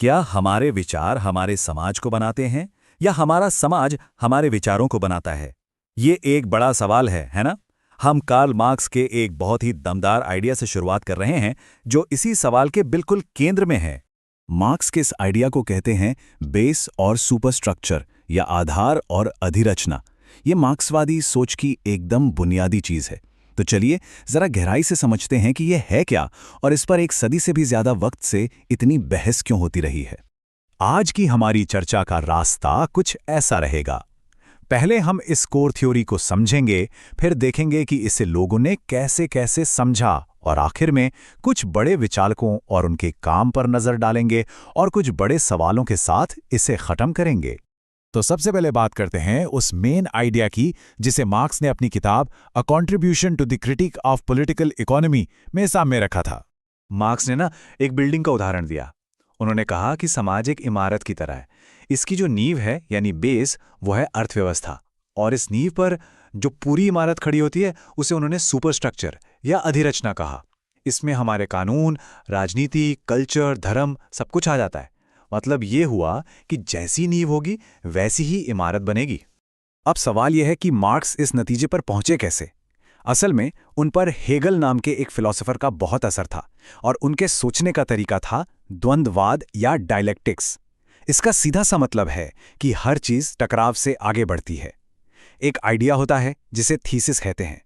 क्या हमारे विचार हमारे समाज को बनाते हैं या हमारा समाज हमारे विचारों को बनाता है? ये एक बड़ा सवाल है ना? हम कार्ल मार्क्स के एक बहुत ही दमदार आइडिया से शुरुआत कर रहे हैं जो इसी सवाल के बिल्कुल केंद्र में है। मार्क्स के इस आइडिया को कहते हैं बेस और सुपरस्ट्रक्चर या आधार और अधिरचना। ये मार्क्सवादी सोच की एकदम बुनियादी चीज है। तो चलिए जरा गहराई से समझते हैं कि यह है क्या और इस पर एक सदी से भी ज्यादा वक्त से इतनी बहस क्यों होती रही है। आज की हमारी चर्चा का रास्ता कुछ ऐसा रहेगा। पहले हम इस कोर थ्योरी को समझेंगे, फिर देखेंगे कि इसे लोगों ने कैसे कैसे समझा और आखिर में कुछ बड़े विचारकों और उनके काम पर नजर डालेंगे और कुछ बड़े सवालों के साथ इसे खत्म करेंगे। तो सबसे पहले बात करते हैं उस मेन आइडिया की जिसे मार्क्स ने अपनी किताब a contribution to the critique of political economy में सामने रखा था। मार्क्स ने एक बिल्डिंग का उदाहरण दिया। उन्होंने कहा कि समाज एक इमारत की तरह है। इसकी जो नींव है यानी बेस वो है अर्थव्यवस्था, और इस नींव पर जो पूरी इमारत खड़ी होती है उसे उन्होंने सुपरस्ट्रक्चर या अधिरचना कहा। इसमें हमारे कानून, राजनीति, कल्चर, धर्म सब कुछ आ जाता है। मतलब ये हुआ कि जैसी नींव होगी वैसी ही इमारत बनेगी। अब सवाल यह है कि मार्क्स इस नतीजे पर पहुंचे कैसे। असल में उन पर हेगल नाम के एक फिलोसोफर का बहुत असर था और उनके सोचने का तरीका था द्वंद्ववाद या डायलेक्टिक्स। इसका सीधा सा मतलब है कि हर चीज टकराव से आगे बढ़ती है। एक आइडिया होता है जिसे थीसिस कहते हैं,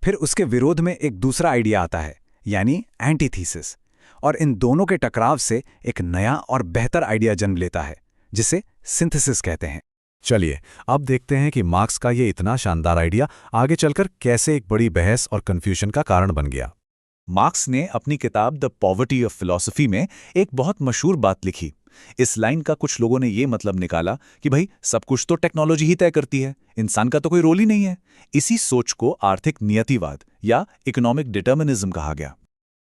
फिर उसके विरोध में एक दूसरा आइडिया आता है यानी एंटीथीसिस, और इन दोनों के टकराव से एक नया और बेहतर आइडिया जन्म लेता है जिसे सिंथेसिस कहते हैं। चलिए अब देखते हैं कि मार्क्स का ये इतना शानदार आइडिया आगे चलकर कैसे एक बड़ी बहस और कंफ्यूजन का कारण बन गया। मार्क्स ने अपनी किताब द पॉवर्टी ऑफ फिलॉसफी में एक बहुत मशहूर बात लिखी। इस लाइन का कुछ लोगों ने ये मतलब निकाला कि भाई सब कुछ तो टेक्नोलॉजी ही तय करती है, इंसान का तो कोई रोल ही नहीं है। इसी सोच को आर्थिक नियतिवाद या इकोनॉमिक डिटर्मिनिज्म कहा गया।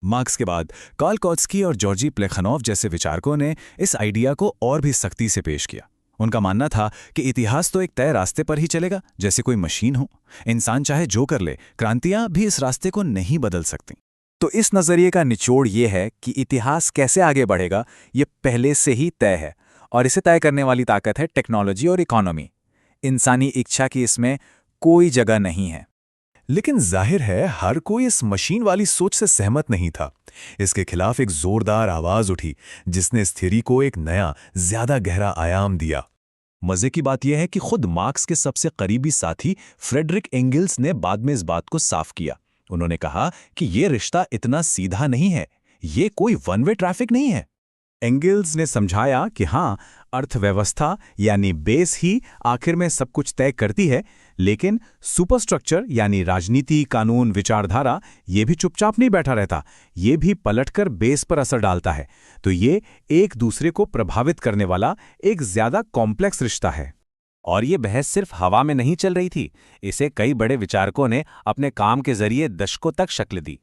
मार्क्स के बाद कार्ल कौत्स्की और जॉर्जी प्लेखानोव जैसे विचारकों ने इस आइडिया को और भी सख्ती से पेश किया। उनका मानना था कि इतिहास तो एक तय रास्ते पर ही चलेगा, जैसे कोई मशीन हो। इंसान चाहे जो कर ले, क्रांतियां भी इस रास्ते को नहीं बदल सकती। तो इस नजरिए का निचोड़ ये है कि इतिहास कैसे आगे बढ़ेगा ये पहले से ही तय है, और इसे तय करने वाली ताकत है टेक्नोलॉजी और इकोनॉमी। इंसानी इच्छा की इसमें कोई जगह नहीं है। लेकिन जाहिर है हर कोई इस मशीन वाली सोच से सहमत नहीं था। इसके खिलाफ एक जोरदार आवाज उठी जिसने इस थ्योरी को एक नया, ज्यादा गहरा आयाम दिया। मजे की बात यह है कि खुद मार्क्स के सबसे करीबी साथी फ्रेडरिक एंगल्स ने बाद में इस बात को साफ किया। उन्होंने कहा कि यह रिश्ता इतना सीधा नहीं है, ये कोई वन वे ट्रैफिक नहीं है। एंगल्स ने समझाया कि हाँ, अर्थव्यवस्था यानी बेस ही आखिर में सब कुछ तय करती है, लेकिन सुपरस्ट्रक्चर यानी राजनीति, कानून, विचारधारा ये भी चुपचाप नहीं बैठा रहता, ये भी पलटकर बेस पर असर डालता है। तो ये एक दूसरे को प्रभावित करने वाला एक ज्यादा कॉम्प्लेक्स रिश्ता है। और ये बहस सिर्फ हवा में नहीं चल रही थी, इसे कई बड़े विचारकों ने अपने काम के जरिए दशकों तक शक्ल दी।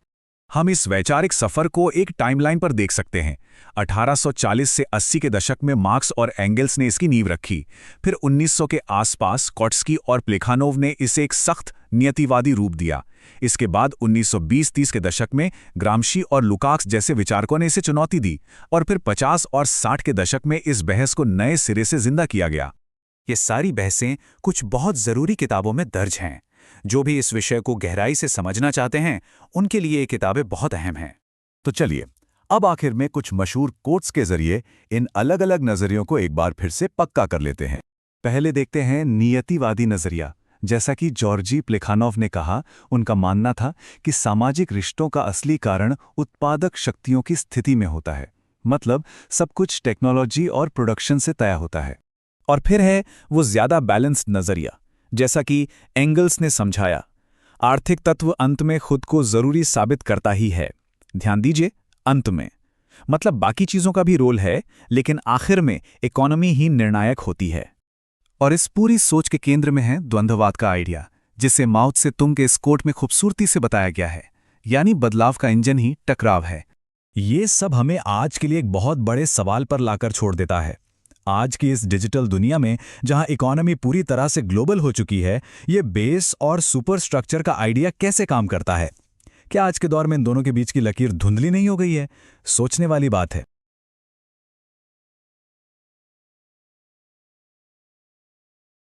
हम इस वैचारिक सफर को एक टाइमलाइन पर देख सकते हैं। 1840 से 80 के दशक में मार्क्स और एंगल्स ने इसकी नींव रखी। फिर 1900 के आसपास कौट्स्की और प्लेखानोव ने इसे एक सख्त नियतिवादी रूप दिया। इसके बाद 1920-30 के दशक में ग्रामशी और लुकाक्स जैसे विचारकों ने इसे चुनौती दी, और फिर 50 और 60 के दशक में इस बहस को नए सिरे से जिंदा किया गया। ये सारी बहसें कुछ बहुत जरूरी किताबों में दर्ज हैं। जो भी इस विषय को गहराई से समझना चाहते हैं उनके लिए ये किताबें बहुत अहम हैं। तो चलिए अब आखिर में कुछ मशहूर कोट्स के जरिए इन अलग अलग नजरियों को एक बार फिर से पक्का कर लेते हैं। पहले देखते हैं नियतिवादी नजरिया। जैसा कि जॉर्जी प्लेखानोव ने कहा, उनका मानना था कि सामाजिक रिश्तों का असली कारण उत्पादक शक्तियों की स्थिति में होता है। मतलब सब कुछ टेक्नोलॉजी और प्रोडक्शन से तय होता है। और फिर है वो ज्यादा बैलेंस्ड नजरिया। जैसा कि एंगल्स ने समझाया, आर्थिक तत्व अंत में खुद को जरूरी साबित करता ही है। ध्यान दीजिए, अंत में मतलब बाकी चीजों का भी रोल है, लेकिन आखिर में इकोनॉमी ही निर्णायक होती है। और इस पूरी सोच के केंद्र में है द्वंद्ववाद का आइडिया, जिसे माओ त्से तुंग के इस कोट में खूबसूरती से बताया गया है। यानी बदलाव का इंजन ही टकराव है। ये सब हमें आज के लिए एक बहुत बड़े सवाल पर लाकर छोड़ देता है। आज की इस डिजिटल दुनिया में जहां इकोनॉमी पूरी तरह से ग्लोबल हो चुकी है, ये बेस और सुपरस्ट्रक्चर का आइडिया कैसे काम करता है? क्या आज के दौर में इन दोनों के बीच की लकीर धुंधली नहीं हो गई है? सोचने वाली बात है।